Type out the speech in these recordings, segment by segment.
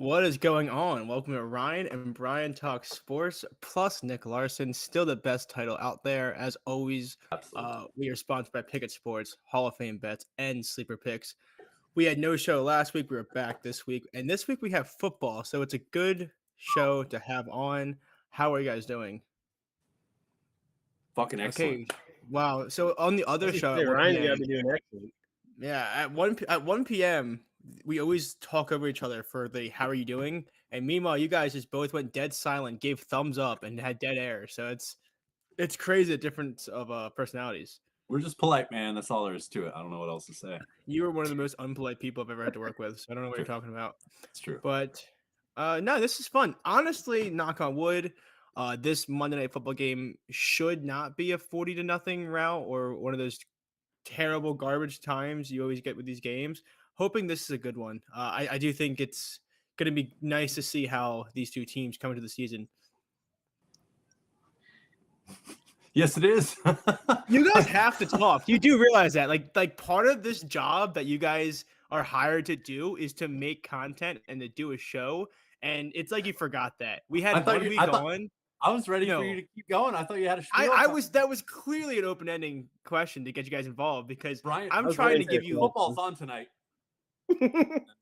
What is going on? Welcome to Ryan and Brian Talk Sports plus Niclarson. Still the best title out there. As always, Absolutely. we are sponsored by Pickett Sports, Hall of Fame Bets, and Sleeper Picks. We had no show last week. We were back this week. And this week we have football. So it's a good show to have on. How are you guys doing? Fucking excellent. Okay. Wow. So on the I other was gonna show say at 1 Ryan's gotta p.m., be doing excellent. yeah, at 1 p.m. we always talk over each other for the how are you doing? And meanwhile, you guys just both went dead silent, gave thumbs up, and had dead air. So it's crazy the difference of personalities. We're just polite, man. That's all there is to it. I don't know what else to say. You were one of the most unpolite people I've ever had to work with. So I don't know what you're talking about. It's true. But no, this is fun. Honestly, knock on wood. This Monday Night Football game should not be a 40 to nothing route or one of those terrible garbage times you always get with these games. Hoping this is a good one. I do think it's going to be nice to see how these two teams come into the season. Yes, it is. You guys have to talk. You do realize that, like part of this job that you guys are hired to do is to make content and to do a show. And it's like you forgot that we had 1 week on. I was ready for No. you to keep going. I thought you had a spiel. That was clearly an open-ending question to get you guys involved because Brian, I'm trying to give you football's on tonight.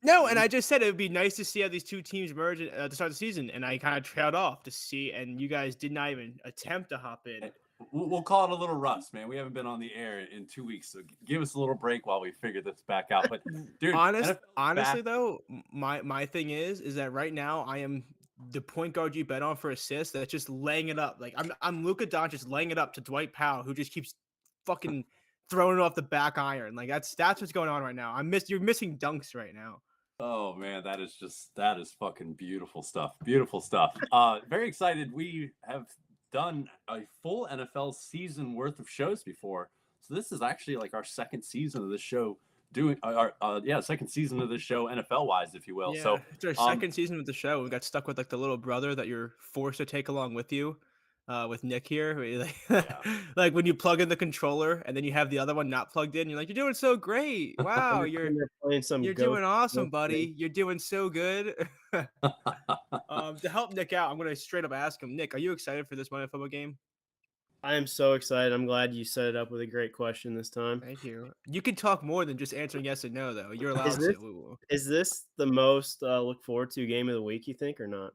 No, and I just said it would be nice to see how these two teams merge at the start of the season, and I kind of trailed off to see, and you guys did not even attempt to hop in. We'll call it a little rust, man. We haven't been on the air in 2 weeks, so give us a little break while we figure this back out. But dude, honestly though, my thing is that right now I am the point guard you bet on for assists that's just laying it up. Like I'm Luka Doncic laying it up to Dwight Powell, who just keeps fucking throwing it off the back iron. Like that's what's going on right now. You're missing dunks right now. Oh man, that is fucking beautiful stuff. Beautiful stuff. Very excited. We have done a full NFL season worth of shows before. So this is actually like our second season of this show doing our second season of this show NFL wise, if you will. Yeah, So it's our second season of the show. We got stuck with like the little brother that you're forced to take along with you. With Nick here, like when you plug in the controller and then you have the other one not plugged in, you're like, "You're doing so great! Wow, you're doing awesome, buddy. You're doing so good." To help Nick out, I'm gonna straight up ask him, Nick, are you excited for this Monday Night Football game? I am so excited. I'm glad you set it up with a great question this time. Thank you. You can talk more than just answering yes and no, though. You're allowed to. Is this the most look forward to game of the week, you think, or not?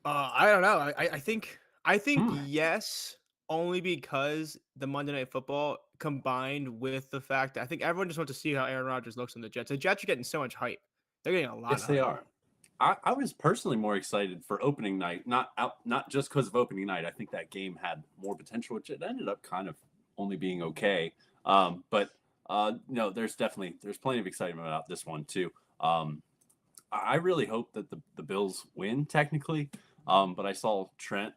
I don't know. I think yes, only because the Monday Night Football combined with the fact that I think everyone just wants to see how Aaron Rodgers looks on the Jets. The Jets are getting so much hype. They're getting a lot. Yes, they are. I was personally more excited for opening night, not just because of opening night. I think that game had more potential, which it ended up kind of only being okay. But no, there's plenty of excitement about this one too. I really hope that the Bills win technically. But I saw Trent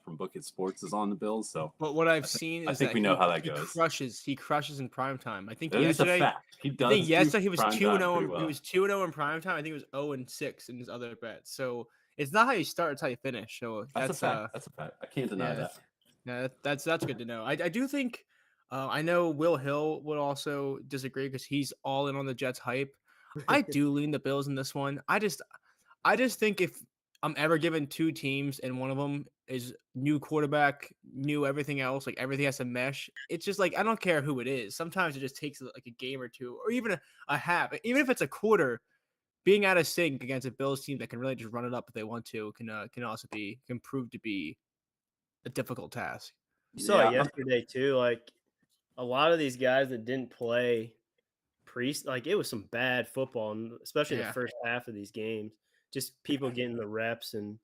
from Bookit Sports is on the Bills, so. But what I've seen is I think we know how that goes. He crushes in prime time. I think yesterday. I think yesterday he was 2-0. He was 2-0 in prime time. I think it was 0-6 in his other bets. So it's not how you start; it's how you finish. So that's a fact. That's a fact. I can't deny that. Yeah, that's good to know. I do think. I know Will Hill would also disagree because he's all in on the Jets hype. I do lean the Bills in this one. I just think if I'm ever given two teams and one of them is new quarterback, new everything else, like everything has to mesh. It's just like I don't care who it is. Sometimes it just takes like a game or two, or even a half, even if it's a quarter. Being out of sync against a Bills team that can really just run it up if they want to can also can prove to be a difficult task. You saw it yesterday too. Like a lot of these guys that didn't play like it was some bad football, especially the first half of these games. Just people getting the reps and,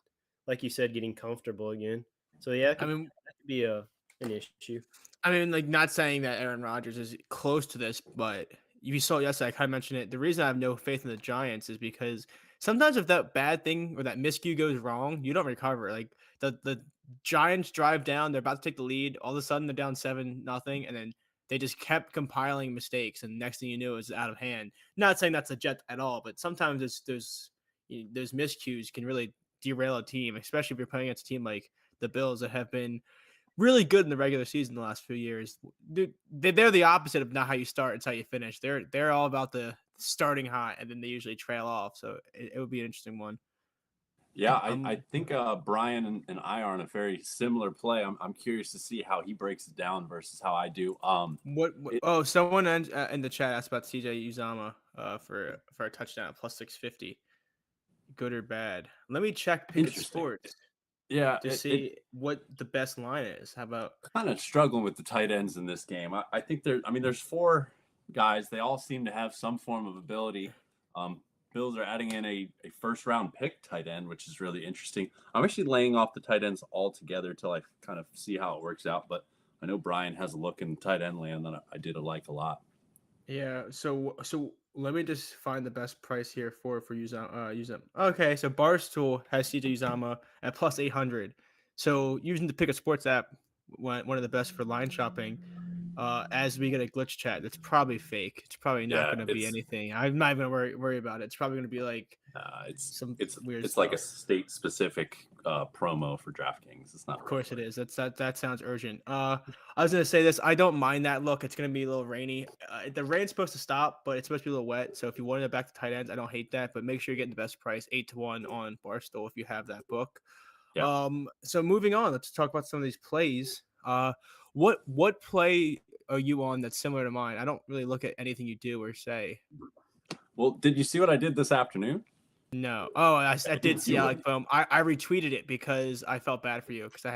like you said, getting comfortable again. So that could be an issue. I mean, like not saying that Aaron Rodgers is close to this, but you saw yesterday. I kind of mentioned it. The reason I have no faith in the Giants is because sometimes if that bad thing or that miscue goes wrong, you don't recover. Like the Giants drive down, they're about to take the lead. All of a sudden, they're down 7-0, and then they just kept compiling mistakes, and next thing you know, it's out of hand. Not saying that's a Jet at all, but sometimes those miscues can really derail a team, especially if you're playing against a team like the Bills that have been really good in the regular season the last few years. They're the opposite of not how you start, it's how you finish. They're all about the starting hot and then they usually trail off. So it would be an interesting one. Yeah, I think Brian and I are on a very similar play. I'm curious to see how he breaks it down versus how I do. Oh, someone in the chat asked about CJ Uzama for a touchdown at plus 650. Good or bad? Let me check Pickett Interesting. Sports Yeah, to see what the best line is. How about kind of struggling with the tight ends in this game. I think there's 4 guys. They all seem to have some form of ability. Bills are adding in a first round pick tight end, which is really interesting. I'm actually laying off the tight ends altogether till I kind of see how it works out. But I know Brian has a look in tight end land that I did like a lot. Yeah, so let me just find the best price here for Uzama. Okay, so Barstool has CJ Uzama at plus 800. So using the Pick a Sports app, one of the best for line shopping. As we get a glitch chat, that's probably fake. It's probably not Yeah, going to be anything. I'm not even gonna worry about it. It's probably going to be like some weird it's stuff. like a state specific promo for DraftKings. It's not. Of course it is. That sounds urgent. I was gonna say this. I don't mind that look. It's gonna be a little rainy. The rain's supposed to stop, but it's supposed to be a little wet. So if you wanted it back to tight ends, I don't hate that. But make sure you're getting the best price, 8-1 on Barstool if you have that book. Yeah. So moving on, let's talk about some of these plays. What play are you on that's similar to mine? I don't really look at anything you do or say. Well, did you see what I did this afternoon? No. Oh, I did see Alec Bohm. I retweeted it because I felt bad for you because I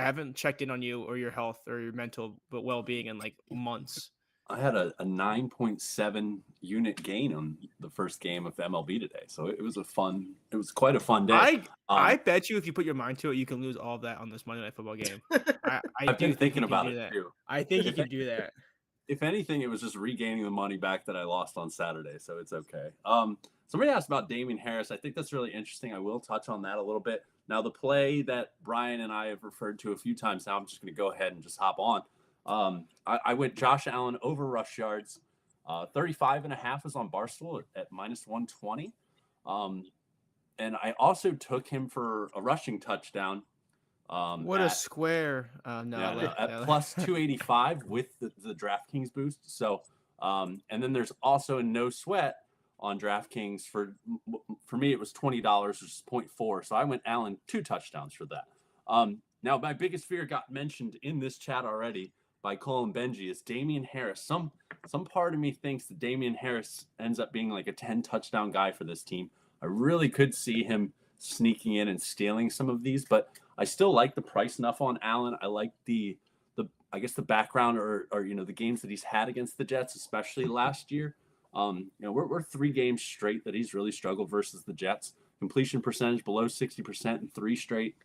haven't checked in on you or your health or your mental well-being in like months. I had a 9.7 unit gain on the first game of MLB today, so it was quite a fun day. I bet you if you put your mind to it, you can lose all of that on this Monday Night Football game. I've been thinking about it too. I think you can do that. If anything, it was just regaining the money back that I lost on Saturday, so it's okay. Somebody asked about Damien Harris. I think that's really interesting. I will touch on that a little bit. Now, the play that Brian and I have referred to a few times now, I'm just going to go ahead and just hop on. I went Josh Allen over rush yards. 35.5 is on Barstool at minus 120. And I also took him for a rushing touchdown. What a square. At plus 285 with the DraftKings boost. So, and then there's also a no sweat on DraftKings for me. It was $20, which is 0.4. So I went Allen 2 touchdowns for that. Now my biggest fear got mentioned in this chat already by Colin Benji is Damien Harris. Some part of me thinks that Damien Harris ends up being like a 10 touchdown guy for this team. I really could see him sneaking in and stealing some of these, but I still like the price enough on Allen. I like the I guess the background or the games that he's had against the Jets, especially last year. We're 3 games straight that he's really struggled versus the Jets. Completion percentage below 60% in 3 straight,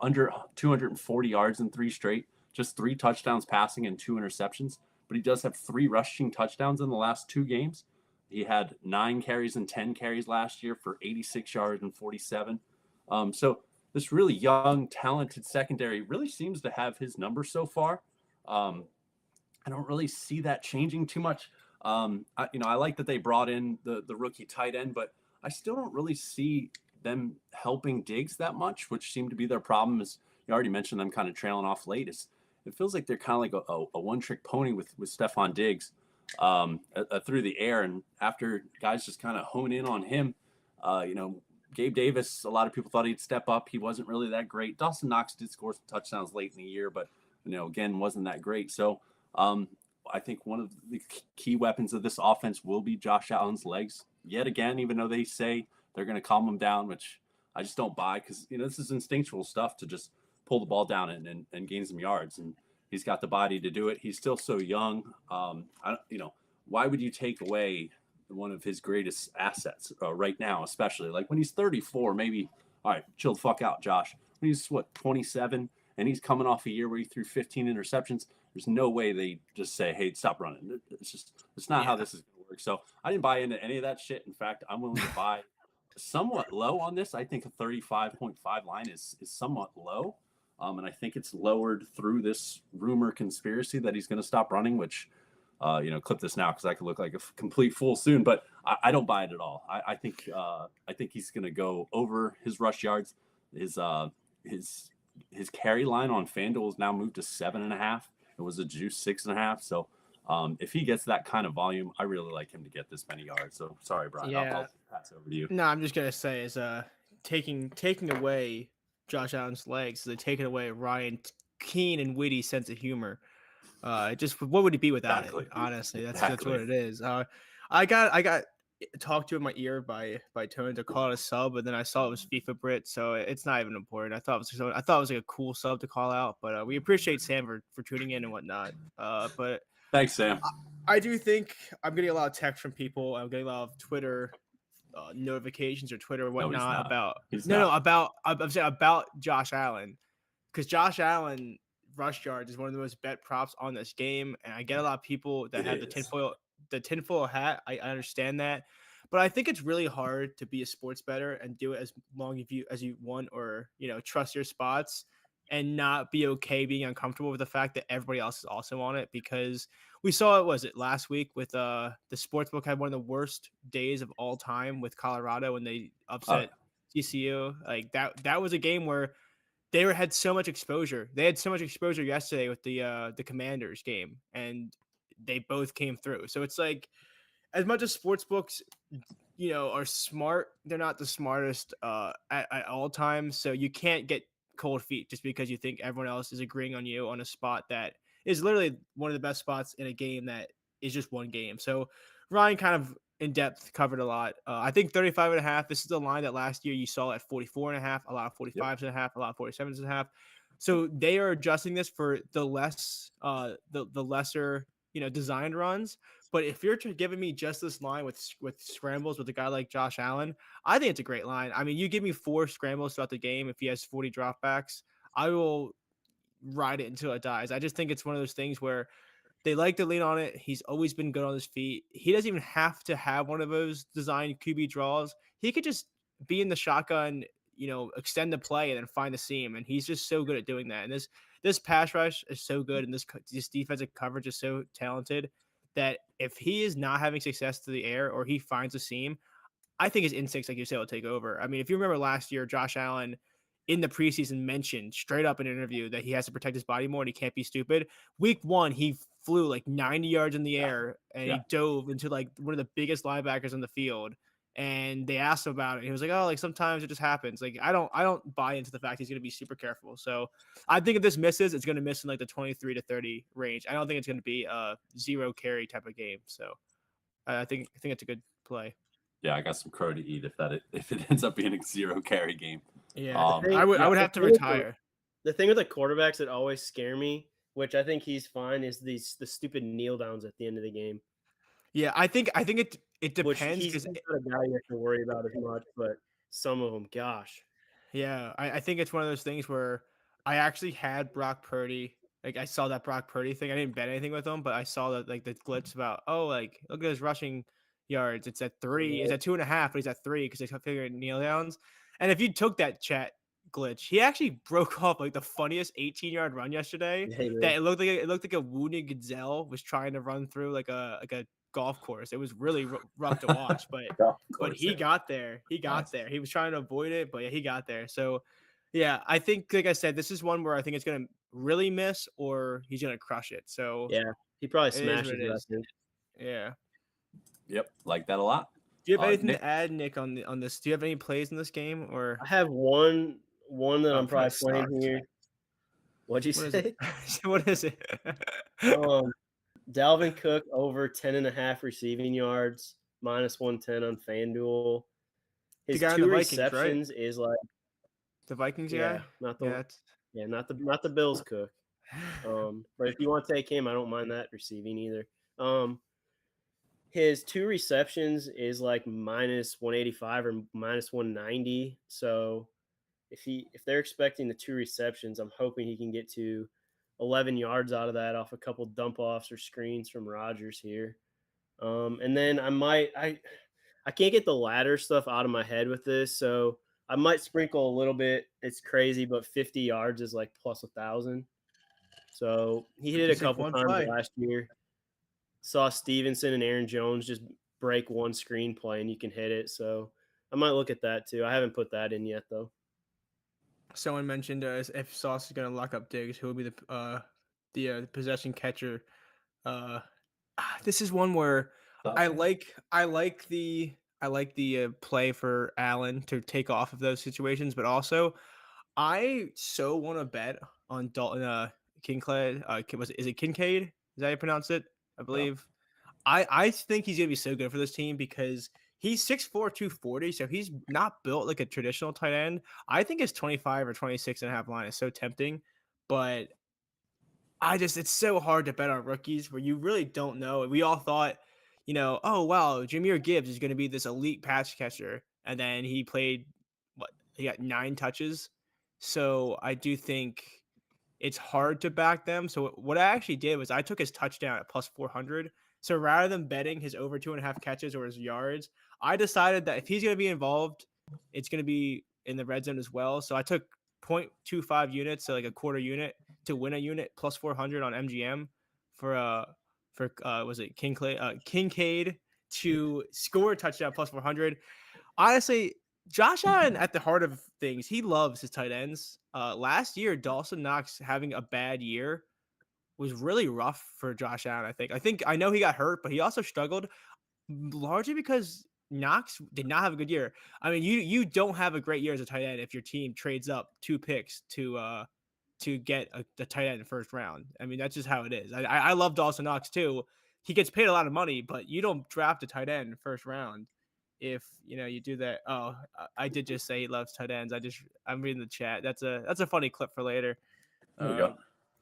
under 240 yards in 3 straight, just 3 touchdowns passing and 2 interceptions. But he does have 3 rushing touchdowns in the last 2 games. He had 9 carries and 10 carries last year for 86 yards and 47. So this really young, talented secondary really seems to have his number so far. I don't really see that changing too much. I like that they brought in the rookie tight end, but I still don't really see them helping Diggs that much, which seemed to be their problem. As you already mentioned, them kind of trailing off late. It feels like they're kind of like a one-trick pony with Stephon Diggs through the air, and after guys just kind of hone in on him, Gabe Davis, a lot of people thought he'd step up. He wasn't really that great. Dawson Knox did score some touchdowns late in the year, but again, wasn't that great. So I think one of the key weapons of this offense will be Josh Allen's legs. Yet again, even though they say they're going to calm him down, which I just don't buy because this is instinctual stuff to just pull the ball down and gain some yards, and he's got the body to do it. He's still so young. Why would you take away one of his greatest assets right now, especially like when he's 34? Maybe, all right, chill the fuck out, Josh. When he's 27 and he's coming off a year where he threw 15 interceptions, there's no way they just say, hey, stop running. It's not how this is going to work. So I didn't buy into any of that shit. In fact, I'm willing to buy somewhat low on this. I think a 35.5 line is somewhat low. And I think it's lowered through this rumor conspiracy that he's going to stop running, which, clip this now because I could look like a complete fool soon, but I don't buy it at all. I think he's going to go over his rush yards. His carry line on FanDuel is now moved to 7.5. It was a juice 6.5. So If he gets that kind of volume, I really like him to get this many yards. So sorry, Brian, Yeah. I'll pass over to you. No, I'm just gonna say is taking away Josh Allen's legs, so they're taking away Ryan Keen and witty sense of humor. Just what would it be without it? Exactly. Honestly, that's Exactly. what it is. I got talked to in my ear by Tony to call it a sub, but then I saw it was FIFA Brit, so it's not even important. I thought it was like a cool sub to call out, but we appreciate Sam for tuning in and whatnot. But Thanks, Sam. I do think I'm getting a lot of text from people. I'm getting a lot of Twitter notifications or Twitter or No, he's whatnot not. about He's no not. about I'm saying about Josh Allen, because Josh Allen rush yards is one of the most bet props on this game, and I get a lot of people that It have is. the tinfoil hat. I understand that, but I think it's really hard to be a sports bettor and do it as long as you want, or trust your spots and not be okay being uncomfortable with the fact that everybody else is also on it, because we saw it was it last week with the sportsbook had one of the worst days of all time with Colorado when they Oh, upset TCU. Like that was a game where had so much exposure. They had so much exposure yesterday with the Commanders game, and they both came through. So it's like, as much as sports books, are smart, they're not the smartest at all times. So you can't get cold feet just because you think everyone else is agreeing on you on a spot that is literally one of the best spots in a game that is just one game. So Ryan kind of in depth covered a lot. I think 35 and a half. This is the line that last year you saw at 44 and a half, a lot of 45s and a half, a lot of 47s and a half. So they are adjusting this for the the lesser, designed runs. But if you're giving me just this line with scrambles with a guy like Josh Allen, I think it's a great line. I mean, you give me 4 scrambles throughout the game if he has 40 dropbacks, I will ride it until it dies. I just think it's one of those things where they like to lean on it. He's always been good on his feet. He doesn't even have to have one of those designed QB draws. He could just be in the shotgun, extend the play and then find the seam. And he's just so good at doing that. And this pass rush is so good, and this defensive coverage is so talented that if he is not having success to the air or he finds a seam, I think his instincts, like you said, will take over. I mean, if you remember last year, Josh Allen in the preseason mentioned straight up in an interview that he has to protect his body more and he can't be stupid. Week 1, he flew like 90 yards in the air and he dove into like one of the biggest linebackers on the field. And they asked him about it. And he was like, "Oh, like sometimes it just happens." Like I don't buy into the fact he's going to be super careful. So I think if this misses, it's going to miss in like the 23 to 30 range. I don't think it's going to be a 0 carry type of game. So I think it's a good play. Yeah, I got some crow to eat if it ends up being a 0 carry game. Yeah, I Yeah, would have to retire. The thing with the quarterbacks that always scare me, which I think he's fine, is the stupid kneel downs at the end of the game. Yeah, I think it Which depends he's because not a guy you have to worry about as much, but some of them, gosh. yeah, I think it's one of those things where I actually had Brock Purdy. Like I saw that Brock Purdy thing. I didn't bet anything with him, but I saw that like the glitch about like look at his rushing yards. It's at 3. It's at 2.5, but he's at 3 because they figured kneel downs. And if you took that chat glitch, he actually broke off like the funniest 18-yard run yesterday. Yeah, That it looked like a wounded gazelle was trying to run through like a golf course. It was really rough to watch, but he got there. He got there. He was trying to avoid it, but yeah, he got there. So yeah, I think like I said, this is one where I think it's gonna really miss or he's gonna crush it. So yeah, he probably it is what smashes it it, I is. think. Yeah. Yep, like that a lot. Do you have anything Nick, to add, Nick, on this? Do you have any plays in this game or I have one that I'm probably probably playing sucks. here. What'd you What is it? say? What is it? Dalvin Cook over 10.5 receiving yards, -110 on FanDuel. The His guy on 2 the Vikings, right? receptions is like The Vikings yeah, guy? not Yeah, not the Bills Cook. But if you want to take him, I don't mind that receiving either. His 2 receptions is like -185 or -190. So if they're expecting the 2 receptions, I'm hoping he can get to 11 yards out of that off a couple dump offs or screens from Rodgers here. And then I can't get the ladder stuff out of my head with this, so I might sprinkle a little bit. It's crazy, but 50 yards is like plus 1,000. So he hit it a just take couple one times play. last year. Saw Stevenson and Aaron Jones just break one screenplay and you can hit it. So I might look at that too. I haven't put that in yet though. Someone mentioned if Sauce is going to lock up Diggs, who will be the possession catcher This is one where Thoughts, I man? like I like the play for Allen to take off of those situations, but also I so want to bet on Dalton Kincaid. Is it Kincaid? Is that how you pronounce it? I Yeah. believe. I think he's gonna be so good for this team because he's 6'4", 240, so he's not built like a traditional tight end. I think his 25 or 26 and a half line is so tempting, but it's so hard to bet on rookies where you really don't know. We all thought, oh wow, Jameer Gibbs is going to be this elite pass catcher, and then he played he got 9 touches. So I do think it's hard to back them. So what I actually did was I took his touchdown at plus 400. So rather than betting his over 2.5 catches or his yards, I decided that if he's going to be involved, it's going to be in the red zone as well. So I took 0.25 units, so like a quarter unit to win a unit plus 400 on MGM for was it Kincaid to score a touchdown plus 400. Honestly, Josh Allen at the heart of things, he loves his tight ends. Last year, Dawson Knox having a bad year was really rough for Josh Allen. I know he got hurt, but he also struggled largely because Knox did not have a good year. I mean, you don't have a great year as a tight end if your team trades up 2 picks to get a tight end in the first round. I mean, that's just how it is. I love Dawson Knox too. He gets paid a lot of money, but you don't draft a tight end in the first round if you do that. Oh, I did just say he loves tight ends. I'm reading the chat. That's a funny clip for later. There we go.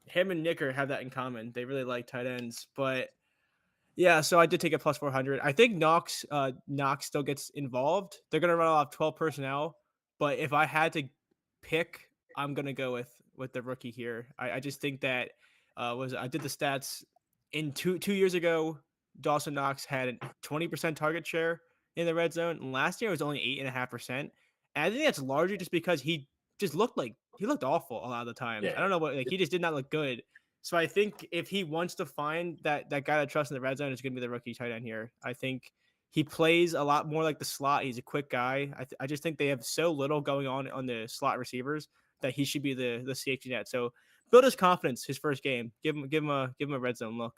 Him and Nicker have that in common. They really like tight ends, but yeah, so I did take a plus 400. I think Knox still gets involved. They're gonna run off 12 personnel, but if I had to pick, I'm gonna go with the rookie here. I just think that I did the stats in 2 years ago. Dawson Knox had a 20% target share in the red zone, and last year it was only 8.5%. And I think that's largely just because he just looked awful a lot of the times. Yeah. I don't know what he just did not look good. So I think if he wants to find that guy to trust in the red zone, it's going to be the rookie tight end here. I think he plays a lot more like the slot. He's a quick guy. I just think they have so little going on the slot receivers that he should be the safety net. So build his confidence his first game. Give him a red zone look.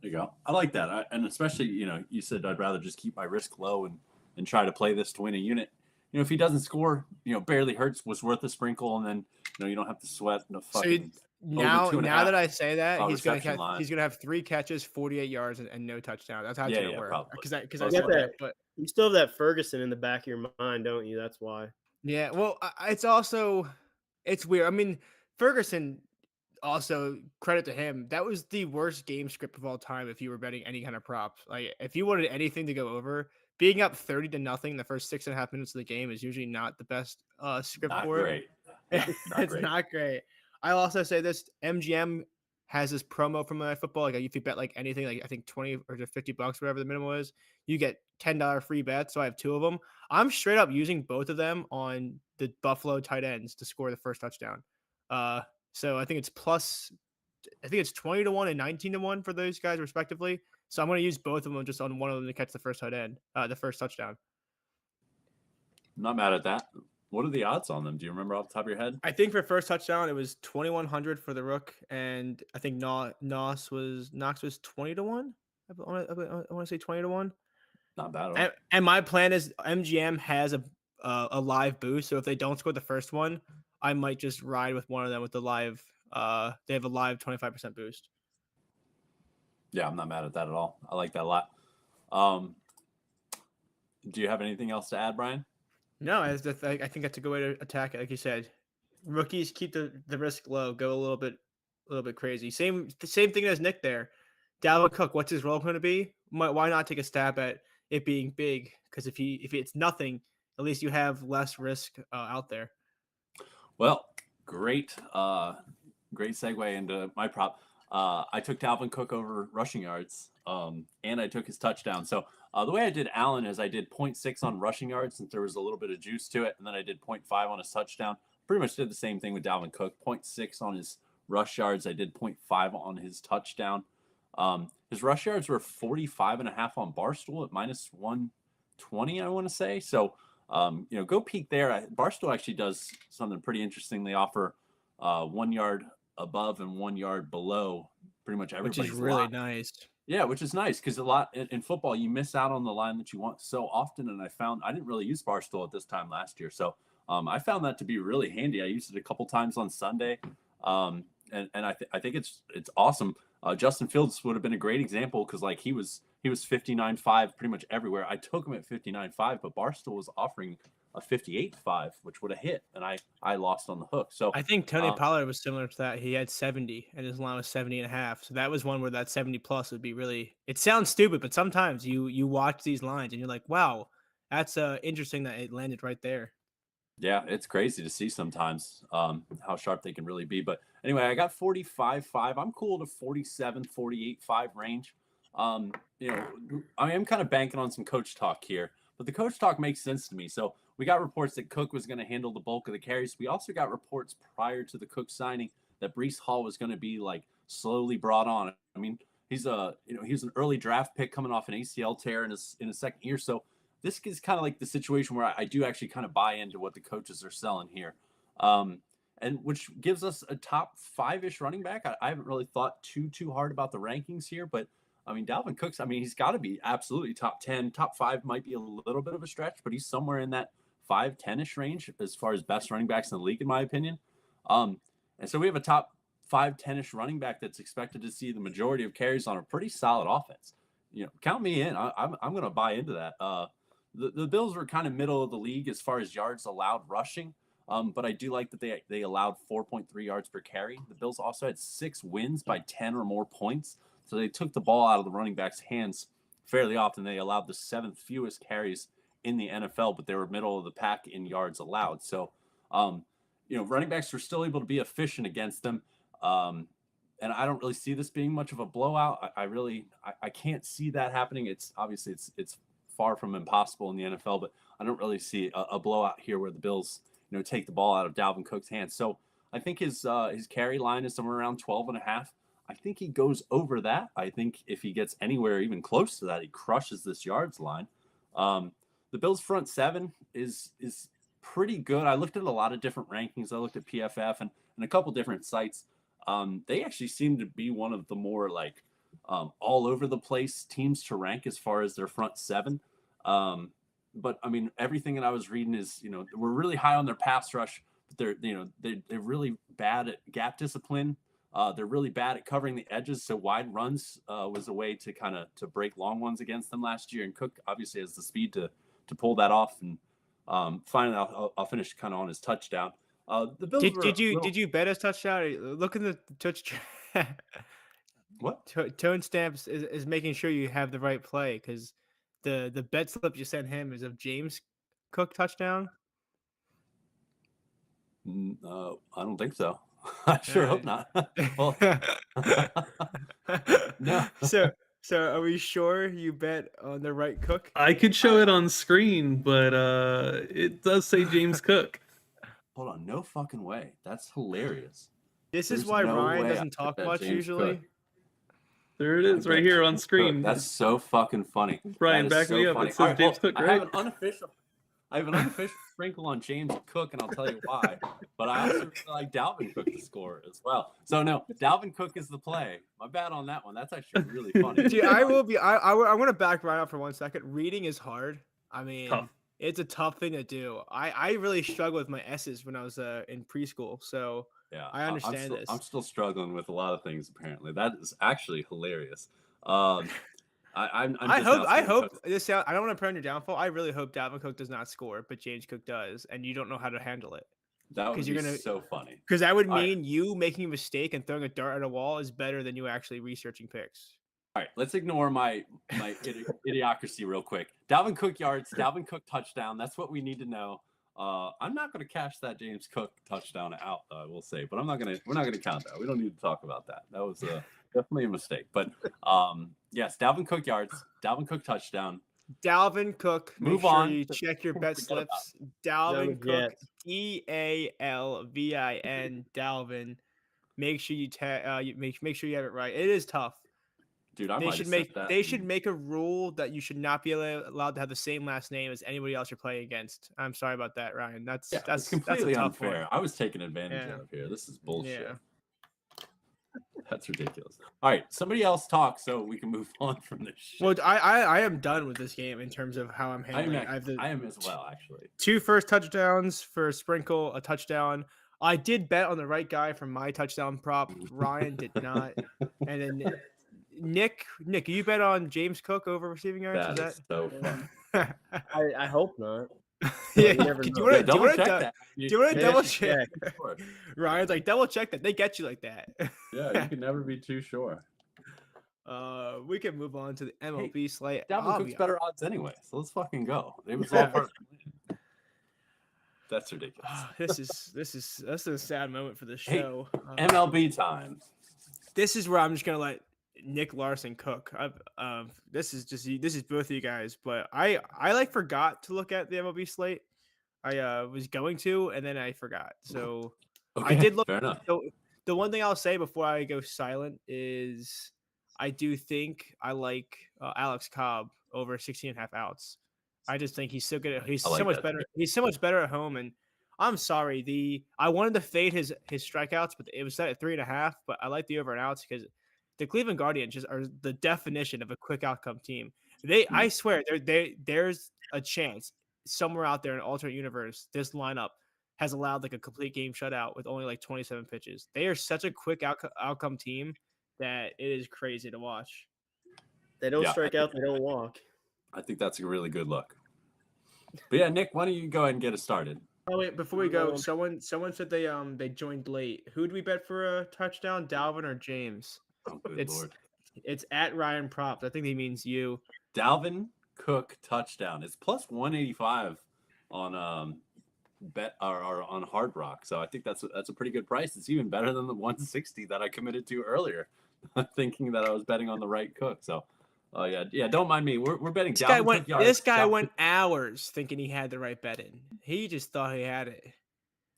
There you go. I like that. And especially, you said I'd rather just keep my risk low and try to play this to win a unit. If he doesn't score, barely hurts, was worth a sprinkle, and then you don't have to sweat the fucking over two and a Now that half I say that, reception line. he's gonna have 3 catches, 48 yards, and no touchdown. That's how it's gonna work. Probably. Because I You said got that, but you still have that Ferguson in the back of your mind, don't you? That's why. yeah. Well, it's weird. I mean, Ferguson. Also, credit to him. That was the worst game script of all time. If you were betting any kind of props, like if you wanted anything to go over, being up 30-0 the first 6.5 minutes of the game is usually not the best script Not for it. great. Yeah, not It's great. not great. I'll also say this: MGM has this promo from Monday Night Football. Like if you bet like anything, like I think 20 or $50, whatever the minimum is, you get $10 free bets. So I have 2 of them. I'm straight up using both of them on the Buffalo tight ends to score the first touchdown. So I think it's 20-1 and 19-1 for those guys respectively. So I'm going to use both of them just on one of them to catch the first the first touchdown. I'm not mad at that. What are the odds on them? Do you remember off the top of your head? I think for first touchdown it was 2,100 for the Rook, and I think Knox was 20-1. I want to say 20-1. Not bad at all. And my plan is MGM has a live boost, so if they don't score the first one, I might just ride with one of them with the live. They have a live 25% boost. Yeah, I'm not mad at that at all. I like that a lot. Do you have anything else to add, Brian? No, I think that's a good way to attack it. Like you said, rookies keep the risk low, go a little bit crazy. Same thing as Nick there. Dalvin Cook, what's his role going to be? Why not take a stab at it being big? Because if it's nothing, at least you have less risk out there. Well, great segue into my prop. I took Dalvin Cook over rushing yards, and I took his touchdown. So the way I did Allen is I did 0.6 on rushing yards since there was a little bit of juice to it, and then I did 0.5 on his touchdown. Pretty much did the same thing with Dalvin Cook. 0.6 on his rush yards. I did 0.5 on his touchdown. His rush yards were 45.5 on Barstool at minus 120, I want to say. So, go peek there. Barstool actually does something pretty interesting. They offer 1 yard above and 1 yard below pretty much everybody's which is really lot. nice. Yeah, which is nice because a lot in football you miss out on the line that you want so often. And I didn't really use Barstool at this time last year, so I found that to be really handy. I used it a couple times on Sunday, and I think it's awesome. Justin Fields would have been a great example because like he was 59.5 pretty much everywhere. I took him at 59.5, but Barstool was offering a 58.5, which would have hit, and I lost on the hook. So I think Tony um, Pollard was similar to that. He had 70 and his line was 70.5. So that was one where that 70 plus would be really, it sounds stupid, but sometimes you watch these lines and you're like, wow, that's interesting that it landed right there. Yeah, it's crazy to see sometimes how sharp they can really be. But anyway, I got 45.5. I'm cool to 47, 48.5 range. Um, I am kind of banking on some coach talk here, but the coach talk makes sense to me. So we got reports that Cook was going to handle the bulk of the carries. We also got reports prior to the Cook signing that Breece Hall was going to be like slowly brought on. I mean, he's he was an early draft pick coming off an ACL tear in his second year. So this is kind of like the situation where I do actually kind of buy into what the coaches are selling here. Um, and which gives us a top 5-ish running back. I haven't really thought too hard about the rankings here, but I mean, Dalvin Cook's, I mean, he's got to be absolutely top 10. Top 5 might be a little bit of a stretch, but he's somewhere in that 5-10-ish range as far as best running backs in the league, in my opinion. And so we have a top 5-10-ish running back that's expected to see the majority of carries on a pretty solid offense. Count me in. I'm going to buy into that. The Bills were kind of middle of the league as far as yards allowed rushing, but I do like that they allowed 4.3 yards per carry. The Bills also had 6 wins by 10 or more points, so they took the ball out of the running back's hands fairly often. They allowed the 7th fewest carries in the NFL, but they were middle of the pack in yards allowed. So, running backs were still able to be efficient against them. And I don't really see this being much of a blowout. I can't see that happening. It's obviously it's far from impossible in the NFL, but I don't really see a blowout here where the Bills, take the ball out of Dalvin Cook's hands. So I think his carry line is somewhere around 12.5. I think he goes over that. I think if he gets anywhere even close to that, he crushes this yards line. The Bills' front 7 is pretty good. I looked at a lot of different rankings. I looked at PFF and a couple different sites. They actually seem to be one of the more like all over the place teams to rank as far as their front 7. But I mean, everything that I was reading is, we're really high on their pass rush, but they're really bad at gap discipline. They're really bad at covering the edges. So wide runs was a way to break long ones against them last year. And Cook obviously has the speed to pull that off. And finally, I'll finish kind of on his touchdown. The Bills Did you bet his touchdown? Look in the touch. What? Tone Stamps is making sure you have the right play because the bet slip you sent him is of James Cook touchdown. I don't think so. I sure hope not. Well, no. So are we sure you bet on the right Cook? I could show it on screen, but it does say James Cook. Hold on, no fucking way. That's hilarious. This is There's why no Ryan way doesn't I talk bet much James usually. Cook. There it is, right here on screen. That's so fucking funny. Brian, That is back so me up. funny. It says James Cook, I right? have an unofficial sprinkle on James Cook, and I'll tell you why. But I also really like Dalvin Cook to score as well. So no, Dalvin Cook is the play. My bad on that one. That's actually really funny. Dude, I want to back Ryan up for 1 second. Reading is hard. I mean, Tough. it's a tough thing to do. I really struggled with my S's when I was in preschool. So Yeah, I understand this. I'm still struggling with a lot of things. Apparently, that is actually hilarious. I hope this. I don't want to put on your downfall. I really hope Dalvin Cook does not score, but James Cook does, and you don't know how to handle it. That would be so funny. Because that would mean you making a mistake and throwing a dart at a wall is better than you actually researching picks. All right, let's ignore my idiocracy real quick. Dalvin Cook yards, Dalvin Cook touchdown. That's what we need to know. I'm not going to cash that James Cook touchdown out, I will say, but we're not going to count that. We don't need to talk about that. That was definitely a mistake. But yes, Dalvin Cook yards, Dalvin Cook touchdown. Dalvin Cook. Move on. You check your bet slips. Dalvin Cook. DALVIN. Dalvin. Make sure you make sure you have it right. It is tough. Dude, they should make a rule that you should not be allowed to have the same last name as anybody else you're playing against. I'm sorry about that, Ryan. That's completely that's a tough unfair. one. I was taken advantage of here. This is bullshit. Yeah. That's ridiculous. All right, somebody else talk so we can move on from this shit. Well, I am done with this game in terms of how I'm handling it. I am as well, actually. 2 first touchdowns for Sprinkle, a touchdown. I did bet on the right guy for my touchdown prop. Ryan did not. And then Nick, you bet on James Cook over receiving yards? That is so fun. I hope not. Yeah, you never do know. you Yeah, want double to check that. do you want to Yeah, double check. check? Sure. Ryan's like, double check that. They get you like that. Yeah, you can never be too sure. We can move on to the MLB slate. Dalvin Cook's better odds anyway, so let's fucking go. It was all part of the plan. That's ridiculous. This is a sad moment for this show. MLB time. This is where I'm just gonna let Niclarson cook. This is both of you guys, but I forgot to look at the MLB slate. I was going to, and then I forgot. So Okay, I did look. Fair enough. So the one thing I'll say before I go silent is I do think I like Alex Cobb over 16.5 outs. I just think he's so good. He's so much better. He's so much better at home. And I'm sorry, I wanted to fade his strikeouts, but it was set at 3.5. But I like the over and outs because the Cleveland Guardians just are the definition of a quick outcome team. I swear, there's a chance somewhere out there in an alternate universe, this lineup has allowed like a complete game shutout with only like 27 pitches. They are such a quick outcome team that it is crazy to watch. They don't strike out, they don't walk. I think that's a really good look. But yeah, Nick, why don't you go ahead and get us started? Oh wait, before we go, someone said they joined late. Who do we bet for a touchdown, Dalvin or James? Oh, good Lord. It's at Ryan Props. I think he means you. Dalvin Cook touchdown. It's plus 185 on bet or on Hard Rock. So I think that's a pretty good price. It's even better than the 160 that I committed to earlier, thinking that I was betting on the right Cook. So yeah, don't mind me. We're betting Dalvin Cook. This guy went hours thinking he had the right bet in. He just thought he had it.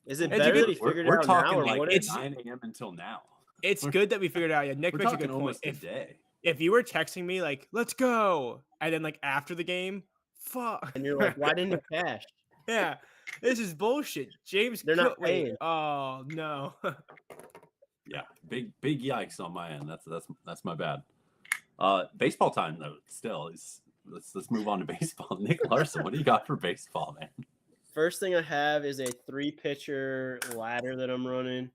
Is it better that he figured it out now? We're talking like it's 9 a.m. until now. It's good that we figured it out. Yeah, Nick we're makes a talking good almost point. a day. If you were texting me like, let's go, and then like after the game, fuck. And you're like, why didn't you cash? Yeah, this is bullshit. James, they're not paying. Wait, oh no. Yeah, big yikes on my end. That's my bad. Baseball time though. Still, let's move on to baseball. Niclarson, what do you got for baseball, man? First thing I have is a 3-pitcher ladder that I'm running.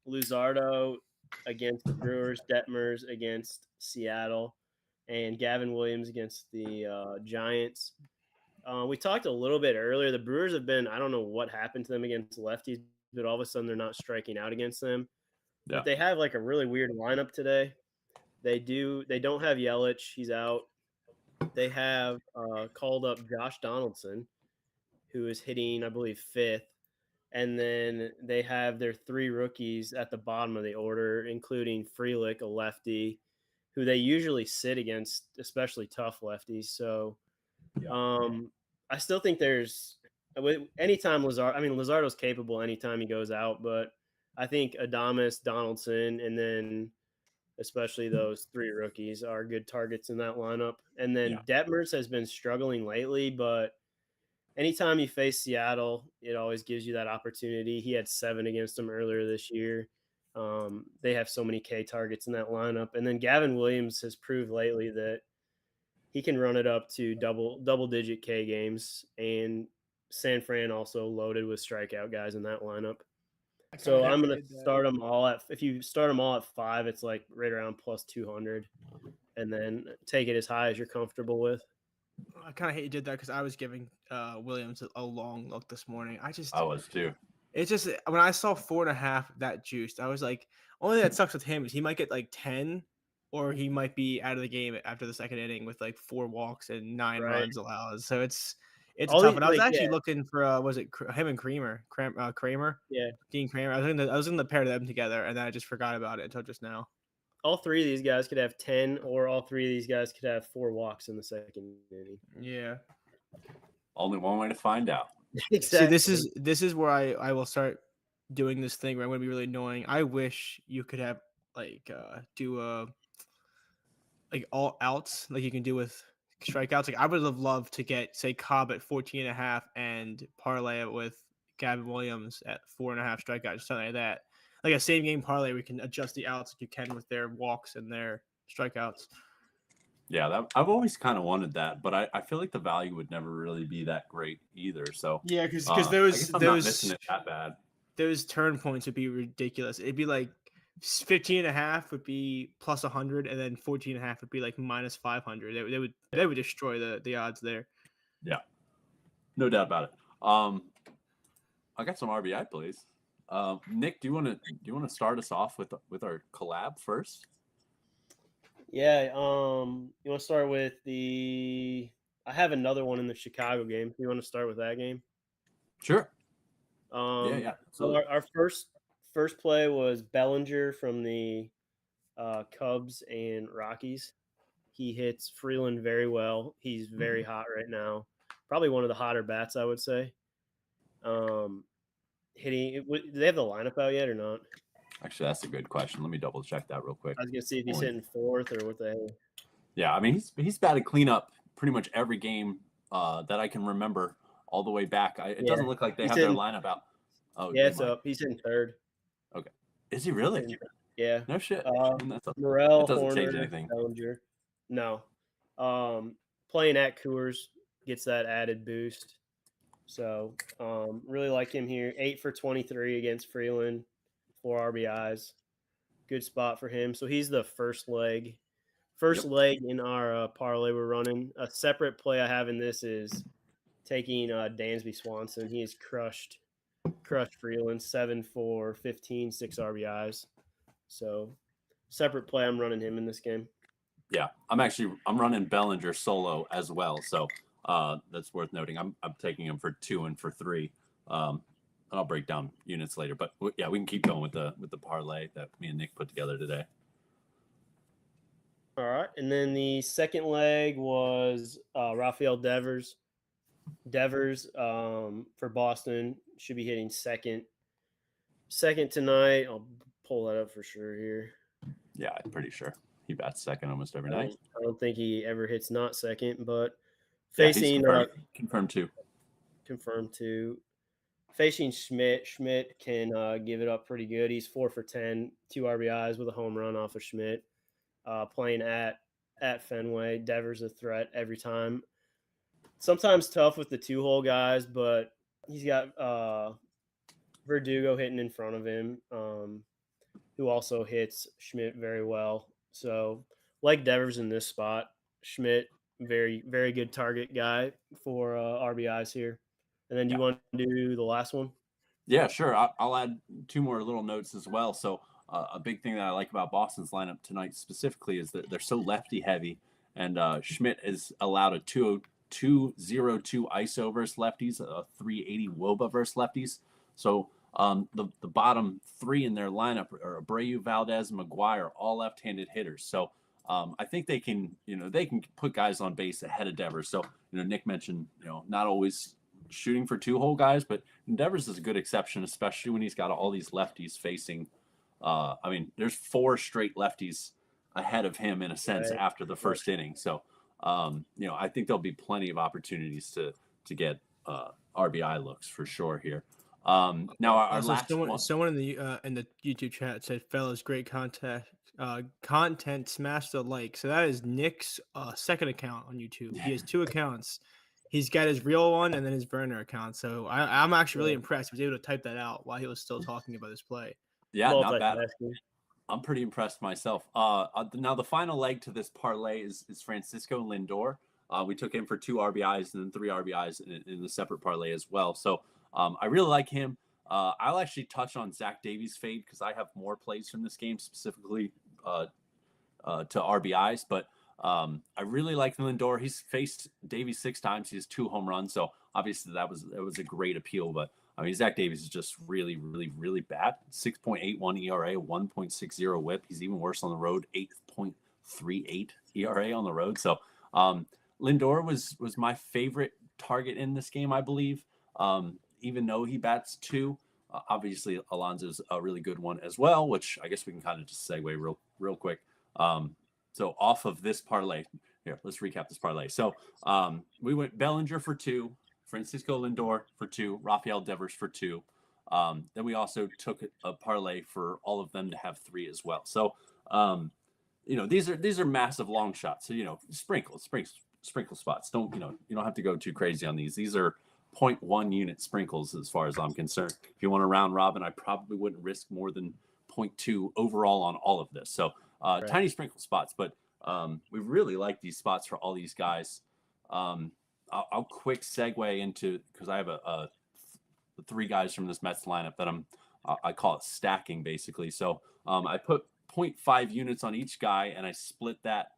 Luzardo against the Brewers, Detmers against Seattle, and Gavin Williams against the Giants. We talked a little bit earlier. The Brewers have been, I don't know what happened to them against lefties, but all of a sudden they're not striking out against them. Yeah. But they have like a really weird lineup today. They don't have Yelich. He's out. They have called up Josh Donaldson, who is hitting, I believe, 5th. And then they have their 3 rookies at the bottom of the order, including Frelick, a lefty, who they usually sit against, especially tough lefties. So I still think there's anytime Luzardo's capable anytime he goes out, but I think Adames, Donaldson, and then especially those 3 rookies are good targets in that lineup. And then Detmers has been struggling lately, but anytime you face Seattle, it always gives you that opportunity. He had 7 against them earlier this year. They have so many K targets in that lineup. And then Gavin Williams has proved lately that he can run it up to double-digit K games. And San Fran also loaded with strikeout guys in that lineup. So I'm going to start them all at – if you start them all at 5, it's like right around plus 200. And then take it as high as you're comfortable with. I kind of hate you did that because I was giving Williams a long look this morning. I was too. It's just when I saw 4.5 that juiced, I was like, only thing that sucks with him is he might get like 10, or he might be out of the game after the second inning with like 4 walks and 9 runs allowed. So it's tough. And I was actually looking for was it him and Kramer? Yeah, Dean Kramer. I was in the pair of them together, and then I just forgot about it until just now. All 3 of these guys could have 10, or all 3 of these guys could have 4 walks in the second inning. Yeah. Only one way to find out. Exactly. See, this is where I will start doing this thing where I'm going to be really annoying. I wish you could have do like all outs like you can do with strikeouts. Like I would have loved to get say Cobb at 14.5 and parlay it with Gavin Williams at 4.5 strikeouts, something like that. like a same game parlay. We can adjust the outs like you can with their walks and their strikeouts. Yeah, I've always kind of wanted that, but I feel like the value would never really be that great either. So Yeah, because I guess I'm not missing it that bad. Those turn points would be ridiculous. It'd be like 15.5 would be plus 100, and then 14.5 would be like minus 500. They would destroy the odds there. Yeah, no doubt about it. I got some RBI plays. Nick, do you want to start us off with our collab first? Yeah. You want to start with I have another one in the Chicago game. Do you want to start with that game? Sure. Yeah. So So our first play was Bellinger from the Cubs and Rockies. He hits Freeland very well. He's very hot right now. Probably one of the hotter bats, I would say. Hitting. Do they have the lineup out yet or not? actually, that's a good question. Let me double check that real quick. I was gonna see if he's hitting fourth or what the hell. Yeah, I mean he's batted cleanup pretty much every game that I can remember all the way back. It doesn't look like they have their lineup out. Oh yeah, it's up. He's hitting third. Okay, is he really? Yeah. No shit. Morel, it doesn't Horner, change anything. Bellinger. No. Playing at Coors gets that added boost. So really like him here. 8 for 23 against Freeland, 4 RBIs. Good spot for him. So he's the first leg. First leg in our parlay we're running. A separate play I have in this is taking Dansby Swanson. He has crushed Freeland, 7 for 15, 6 RBIs. So separate play, I'm running him in this game. Yeah, I'm running Bellinger solo as well. So that's worth noting. I'm taking him for 2 and for 3. I'll break down units later, but yeah, we can keep going with the parlay that me and Nick put together today. All right, and then the second leg was Rafael Devers. Devers for Boston should be hitting second tonight. I'll pull that up for sure here. Yeah, I'm pretty sure he bats second almost every night. I don't think he ever hits not second, but facing confirmed two. Facing Schmidt. Schmidt can give it up pretty good. He's 4 for 10, 2 RBIs with a home run off of Schmidt. Playing at Fenway, Devers a threat every time. Sometimes tough with the 2-hole guys, but he's got Verdugo hitting in front of him, who also hits Schmidt very well. So, like Devers in this spot, Schmidt, very, very good target guy for RBIs here. And then do you want to do the last one? Yeah, sure. I'll add 2 more little notes as well. So a big thing that I like about Boston's lineup tonight specifically is that they're so lefty heavy, and Schmidt is allowed a 2.02 ISO versus lefties, a 3.80 WOBA versus lefties. So the bottom 3 in their lineup are Abreu, Valdez, and McGuire, all left-handed hitters. So I think they can put guys on base ahead of Devers. So Nick mentioned not always shooting for 2-hole guys, but Devers is a good exception, especially when he's got all these lefties facing. I mean, there's 4 straight lefties ahead of him in a sense after the first inning. So I think there'll be plenty of opportunities to get RBI looks for sure here. Now our last someone in the YouTube chat said, "Fellas, great content. Smash the like." So that is Nick's second account on YouTube. He has 2 accounts. He's got his real one and then his burner account. So I'm actually really impressed. He was able to type that out while he was still talking about his play. Yeah, not bad. I'm pretty impressed myself. Now the final leg to this parlay is Francisco Lindor. We took him for 2 RBIs and then 3 RBIs in the separate parlay as well. So I really like him. I'll actually touch on Zach Davies' fade because I have more plays from this game specifically to RBIs. But I really like Lindor. He's faced Davies 6 times. He has 2 home runs. So obviously that was a great appeal. But I mean, Zach Davies is just really, really, really bad. 6.81 ERA, 1.60 WHIP. He's even worse on the road. 8.38 ERA on the road. So Lindor was my favorite target in this game, I believe. Even though he bats 2, obviously Alonso's a really good one as well, which I guess we can kind of just segue real quick. So off of this parlay, here, let's recap this parlay. So we went Bellinger for 2, Francisco Lindor for 2, Rafael Devers for 2, Then we also took a parlay for all of them to have 3 as well. So, these are massive long shots. So, sprinkle spots. Don't, you don't have to go too crazy on these. These are 0.1 unit sprinkles as far as I'm concerned. If you want a round robin, I probably wouldn't risk more than 0.2 overall on all of this. So tiny sprinkle spots, but we really like these spots for all these guys. I'll quick segue into, because I have the 3 guys from this Mets lineup that I call it stacking basically. So I put 0.5 units on each guy, and I split that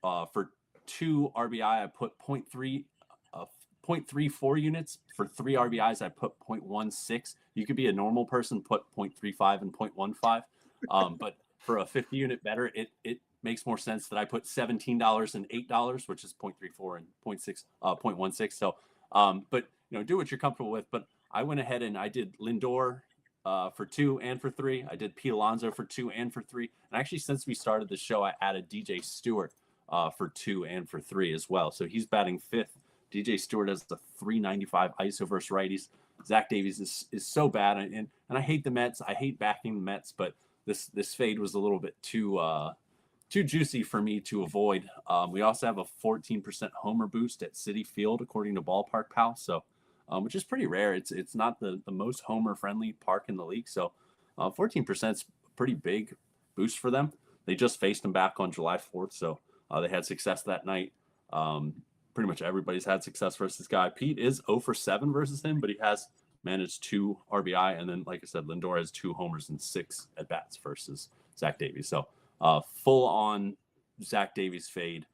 for 2 RBI. I put 0.34 units. For 3 RBIs, I put 0.16. You could be a normal person, put 0.35 and 0.15. But for a 50 unit better, it makes more sense that I put $17 and $8, which is 0.34 and 0.16. So, but do what you're comfortable with. But I went ahead and I did Lindor for 2 and for 3. I did Pete Alonso for 2 and for 3. And actually, since we started the show, I added DJ Stewart for 2 and for 3 as well. So he's batting 5th. DJ Stewart has the 395 ISO versus righties. Zach Davies is so bad, and I hate the Mets. I hate backing the Mets, but this fade was a little bit too juicy for me to avoid. We also have a 14% homer boost at Citi Field, according to Ballpark Pal. So, which is pretty rare. It's not the most homer friendly park in the league. So, 14% is a pretty big boost for them. They just faced them back on July 4th, so they had success that night. Pretty much everybody's had success versus this guy. Pete is 0 for 7 versus him, but he has managed 2 RBI. And then, like I said, Lindor has 2 homers and 6 at-bats versus Zach Davies. So full-on Zach Davies fade.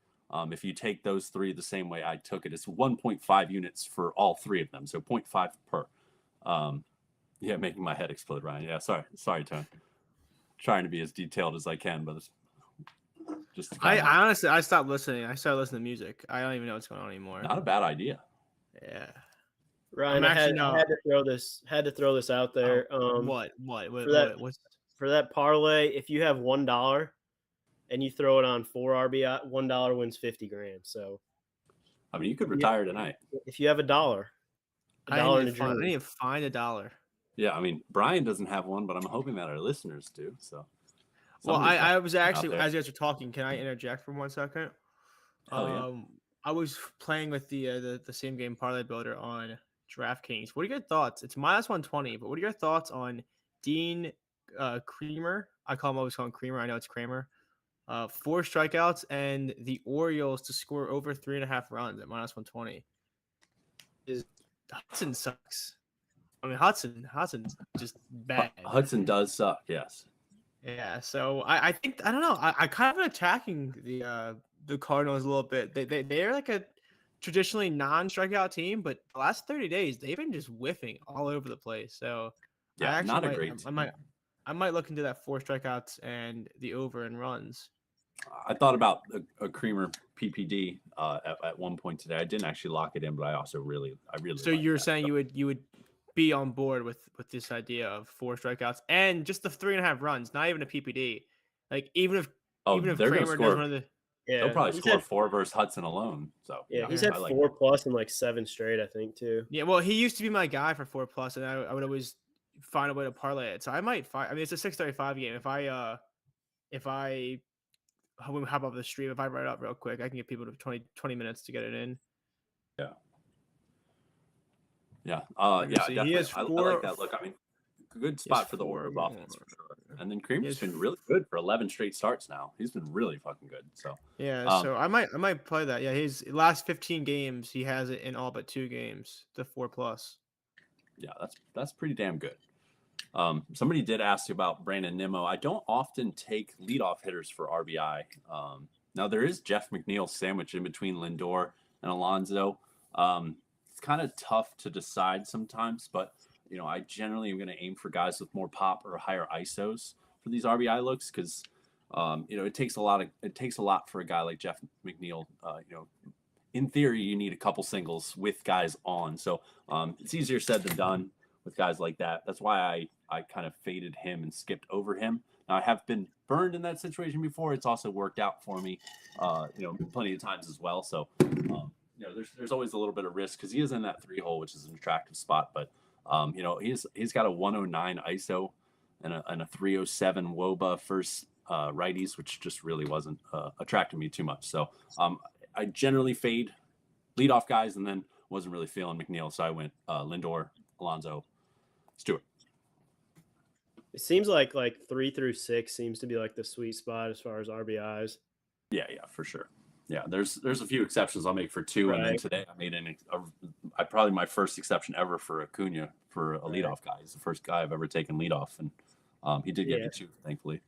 If you take those 3 the same way I took it, it's 1.5 units for all 3 of them. So 0.5 per. Making my head explode, Ryan. Yeah, sorry, Tony. Trying to be as detailed as I can, but it's just I honestly, I stopped listening. I started listening to music. I don't even know what's going on anymore. Not a bad idea. Yeah. Ryan, I had to throw this out there. What? For that parlay, if you have $1 and you throw it on 4 RBI, $1 wins 50 grand. So, I mean, you could retire tonight if you have $1. I need to find $1. Yeah, I mean, Brian doesn't have one, but I'm hoping that our listeners do. So, well, I was actually, as you guys were talking, can I interject for 1 second? Yeah. I was playing with the same game parlay builder on DraftKings. What are your thoughts? It's -120, but what are your thoughts on Dean Creamer? I always call him Creamer. I know it's Kramer. 4 strikeouts and the Orioles to score over 3.5 runs at -120. Hudson sucks. I mean, Hudson's just bad. Hudson does suck, yes. Yeah, so I think, I don't know. I kind of been attacking the Cardinals a little bit. They're like a traditionally non-strikeout team, but the last 30 days they've been just whiffing all over the place. So yeah, not a great team. I might look into that 4 strikeouts and the over and runs. I thought about a Creamer PPD at one point today. I didn't actually lock it in, but I really. So you're saying you would be on board with this idea of 4 strikeouts and just the 3.5 runs, not even a PPD. Like even if Kramer does one of the they'll probably score 4 versus Hudson alone. So he's had 4+ in like 7 straight, I think, too. Yeah, well, he used to be my guy for 4+, and I would always find a way to parlay it. So I might find. I mean, it's a 6:35 game. If I hop off the stream, if I write it up real quick, I can get people to 20 minutes to get it in. Yeah. Definitely. I like that look. I mean, good spot for the Orioles offense for sure. And then Creamer's been really good for 11 straight starts now. He's been really fucking good. So so I might play that. Yeah, his last 15 games, he has it in all but 2 games, the 4+. Yeah, that's pretty damn good. Somebody did ask you about Brandon Nimmo. I don't often take leadoff hitters for RBI. Now there is Jeff McNeil sandwiched in between Lindor and Alonso. It's kind of tough to decide sometimes, but I generally am going to aim for guys with more pop or higher ISOs for these RBI looks because it takes a lot for a guy like Jeff McNeil. In theory, you need a couple singles with guys on, so it's easier said than done with guys like that. That's why I kind of faded him and skipped over him. Now I have been burned in that situation before. It's also worked out for me, plenty of times as well. So. There's always a little bit of risk because he is in that 3 hole, which is an attractive spot. But He's got a 109 ISO and a 307 WOBA first righties, which just really wasn't attracting me too much. So I generally fade leadoff guys, and then wasn't really feeling McNeil, so I went Lindor, Alonso, Stewart. It seems like 3 through 6 seems to be like the sweet spot as far as RBIs. Yeah, for sure. Yeah, there's a few exceptions I'll make for 2, and then today I made probably my first exception ever for Acuna for a leadoff guy. He's the first guy I've ever taken leadoff, and he did get me 2, thankfully.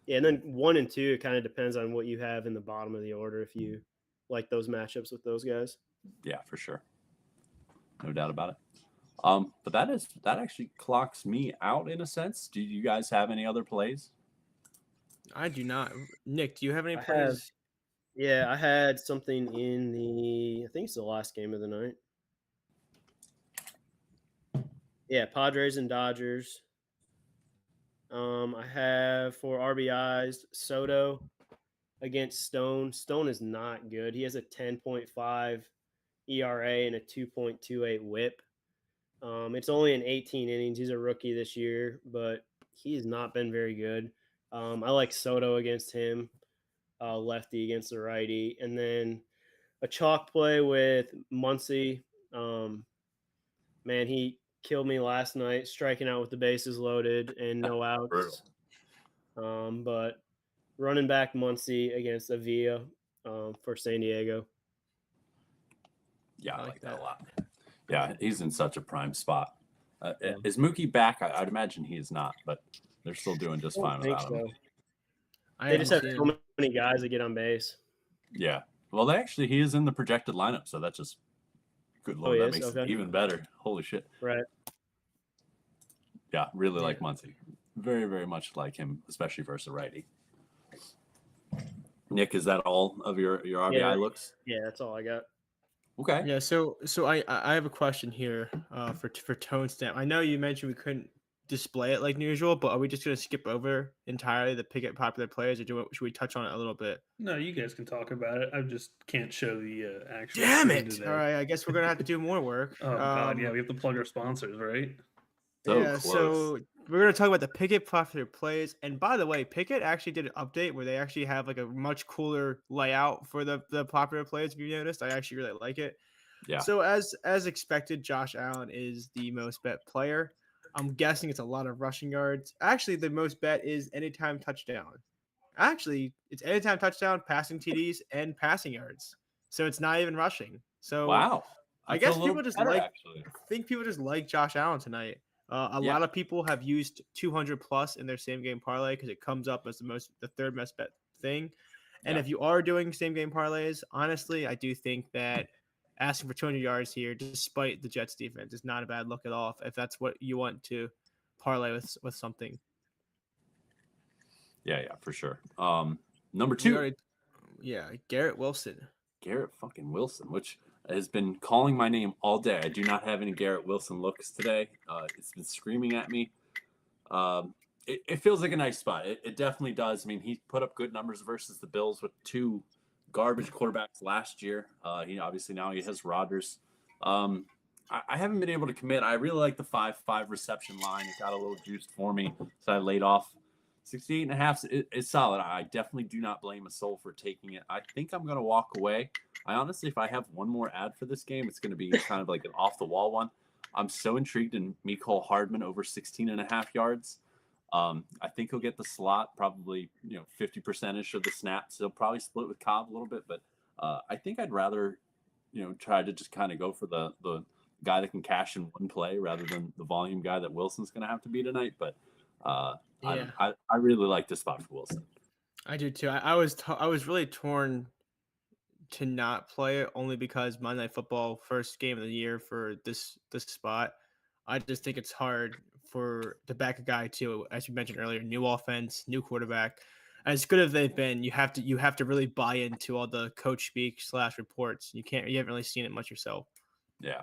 Yeah, and then 1 and 2, it kind of depends on what you have in the bottom of the order if you like those matchups with those guys. Yeah, for sure. No doubt about it. But that actually clocks me out in a sense. Do you guys have any other plays? I do not. Nick, do you have any plays? I had something in I think it's the last game of the night. Yeah, Padres and Dodgers. I have for RBIs Soto against Stone. Stone is not good. He has a 10.5 ERA and a 2.28 WHIP. It's only in 18 innings. He's a rookie this year, but he has not been very good. I like Soto against him, lefty against the righty, and then a chalk play with Muncy. Man, he killed me last night, striking out with the bases loaded and no outs. But running back Muncy against Avila for San Diego. Yeah, I like that a lot. Yeah, he's in such a prime spot. Is Mookie back? I'd imagine he is not, but they're still doing just fine without him. They just have so many guys that get on base. Yeah. Well, he is in the projected lineup, so that's just good Lord. That makes it even better. Holy shit. Right. Yeah, really like Muncy. Very, very much like him, especially versus a righty. Nick, is that all of your RBI looks? Yeah, that's all I got. Okay. Yeah, so I have a question here for Tone Stamp. I know you mentioned we couldn't display it like usual, but are we just going to skip over entirely the pick at popular players, or should we touch on it a little bit? No, you guys can talk about it. I just can't show the actual. Damn it! Today. All right, I guess we're going to have to do more work. Oh God, yeah, we have to plug our sponsors, right? So we're going to talk about the Pickett popular plays. And by the way, Pickett actually did an update where they actually have like a much cooler layout for the popular plays. If you noticed, I actually really like it. Yeah. So as expected, Josh Allen is the most bet player. I'm guessing it's a lot of rushing yards. Actually, the most bet is anytime touchdown. Actually, it's anytime touchdown, passing TDs, and passing yards. So it's not even rushing. So wow. I guess people just people just like Josh Allen tonight. A lot of people have used 200 plus in their same game parlay because it comes up as the third best bet thing. And if you are doing same game parlays, honestly, I do think that asking for 200 yards here, despite the Jets defense, is not a bad look at all. If that's what you want to parlay with something. Yeah, for sure. Number 2. Garrett Wilson. Garrett fucking Wilson, which has been calling my name all day. I do not have any Garrett Wilson looks today. It's been screaming at me. It feels like a nice spot. It definitely does. I mean, he put up good numbers versus the Bills with 2 garbage quarterbacks last year. He obviously now he has Rodgers. I haven't been able to commit. I really like the 5-5 reception line. It got a little juiced for me, so I laid off. 68.5 is solid. I definitely do not blame a soul for taking it. I think I'm going to walk away. I honestly, if I have one more ad for this game, it's going to be kind of like an off-the-wall one. I'm so intrigued in Mecole Hardman over 16.5 yards. I think he'll get the slot, probably 50%ish of the snaps. He'll probably split with Cobb a little bit, but I think I'd rather try to just kind of go for the guy that can cash in one play rather than the volume guy that Wilson's going to have to be tonight. But I really like this spot for Wilson. I do too. I was really torn to not play it only because Monday Night Football first game of the year for this spot. I just think it's hard to back a guy too, as you mentioned earlier, new offense, new quarterback. As good as they've been, you have to really buy into all the coach speak / reports. You haven't really seen it much yourself. Yeah,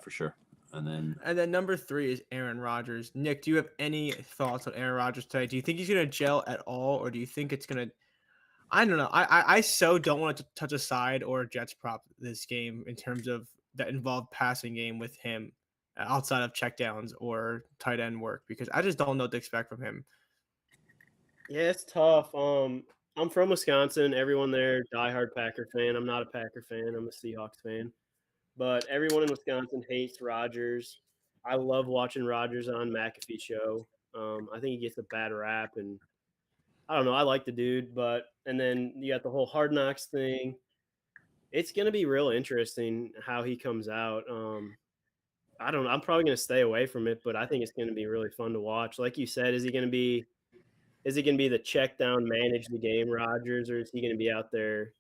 for sure. And then number 3 is Aaron Rodgers. Nick, do you have any thoughts on Aaron Rodgers today? Do you think he's going to gel at all, or do you think it's going to? I don't know. I so don't want to touch a side or a Jets prop this game in terms of that involved passing game with him. outside of checkdowns or tight end work because I just don't know what to expect from him. Yeah, it's tough. I'm from Wisconsin. Everyone there, diehard Packer fan. I'm not a Packer fan. I'm a Seahawks fan. But everyone in Wisconsin hates Rodgers. I love watching Rodgers on McAfee show. I think he gets a bad rap, and I don't know. I like the dude, but and then you got the whole Hard Knocks thing. It's gonna be real interesting how he comes out. I don't know. I'm probably gonna stay away from it, but I think it's gonna be really fun to watch. Like you said, is he gonna be the check down, manage the game Rodgers, or is he gonna be out there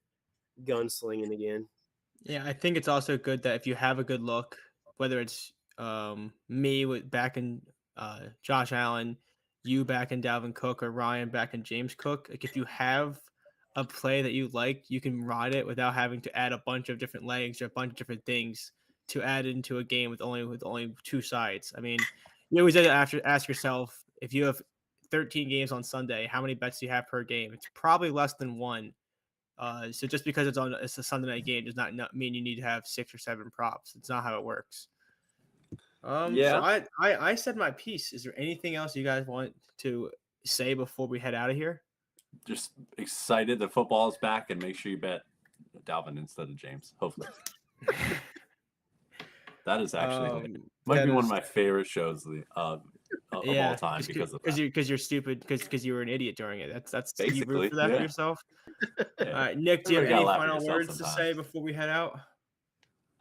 gunslinging again? Yeah, I think it's also good that if you have a good look, whether it's me with back in Josh Allen, you back in Dalvin Cook, or Ryan back in James Cook, like if you have a play that you like, you can ride it without having to add a bunch of different legs or a bunch of different things to add into a game with only two sides. I mean, you always have to ask yourself if you have 13 games on Sunday, how many bets do you have per game? It's probably less than one. So just because it's a Sunday night game does not mean you need to have 6 or 7 props. It's not how it works. So Yeah. I said my piece. Is there anything else you guys want to say before we head out of here? Just excited that football is back, and make sure you bet Dalvin instead of James. Hopefully, that is actually might be one of my favorite shows of all time because of that. Because you're stupid because you were an idiot during it. That's you root Basically, for that for yeah. yourself. Yeah. All right, Nick, do you have Everybody any gotta laugh at final yourself words to sometimes. say before we head out?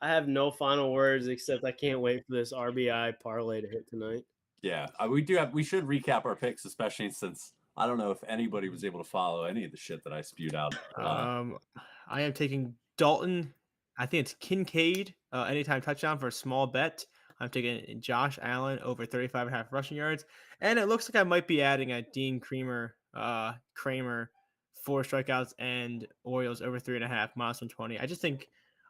I have no final words except I can't wait for this RBI parlay to hit tonight. Yeah, we should recap our picks, especially since I don't know if anybody was able to follow any of the shit that I spewed out. I am taking Dalton. I think it's Kincaid, anytime touchdown for a small bet. I'm taking Josh Allen over 35.5 rushing yards. And it looks like I might be adding a Dean Kramer, 4 strikeouts, and Orioles over 3.5, -120. I just think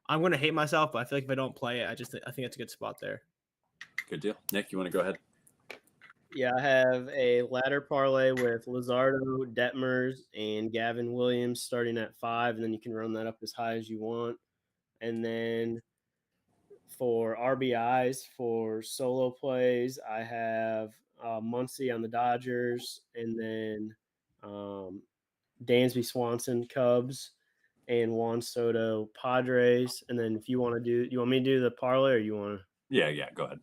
I'm going to hate myself, but I feel like if I don't play it, I think it's a good spot there. Good deal. Nick, you want to go ahead? Yeah, I have a ladder parlay with Luzardo, Detmers, and Gavin Williams starting at 5, and then you can run that up as high as you want. And then for RBIs, for solo plays, I have Muncy on the Dodgers, and then Dansby Swanson, Cubs, and Juan Soto, Padres. And then if you want me to do the parlay, or you want to? Yeah, go ahead.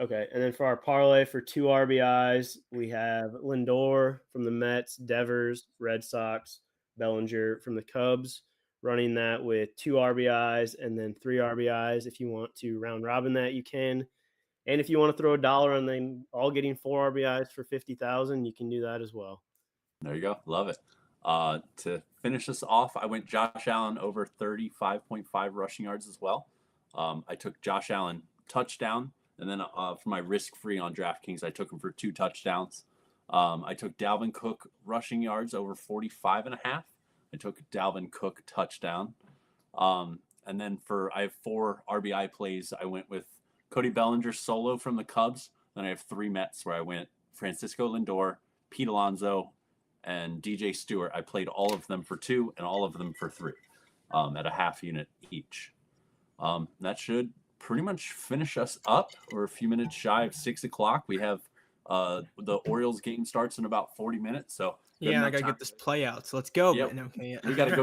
Okay, and then for our parlay for 2 RBIs, we have Lindor from the Mets, Devers, Red Sox, Bellinger from the Cubs, running that with 2 RBIs and then 3 RBIs. If you want to round robin that, you can. And if you want to throw $1 on them all getting 4 RBIs for 50,000, you can do that as well. There you go. Love it. To finish this off, I went Josh Allen over 35.5 rushing yards as well. I took Josh Allen touchdown. And then for my risk-free on DraftKings, I took him for 2 touchdowns. I took Dalvin Cook rushing yards over 45.5. I took Dalvin Cook touchdown. And then I have 4 RBI plays. I went with Cody Bellinger solo from the Cubs. Then I have 3 Mets where I went Francisco Lindor, Pete Alonso, and DJ Stewart. I played all of them for 2 and all of them for 3 at a half unit each. That should pretty much finish us up. We're a few minutes shy of 6 o'clock. We have the Orioles game starts in about 40 minutes. So yeah, I gotta get this play out. So let's go. Yep. Okay. we gotta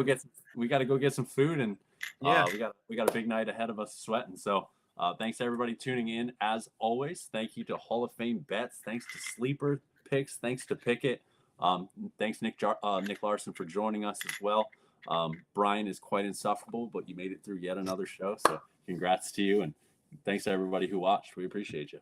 go get some food, and we got a big night ahead of us sweating. So thanks to everybody tuning in as always. Thank you to Hall of Fame bets. Thanks to Sleeper Picks. Thanks to Pickett. Thanks Niclarson for joining us as well. Brian is quite insufferable, but you made it through yet another show. So congrats to you, and thanks to everybody who watched. We appreciate you.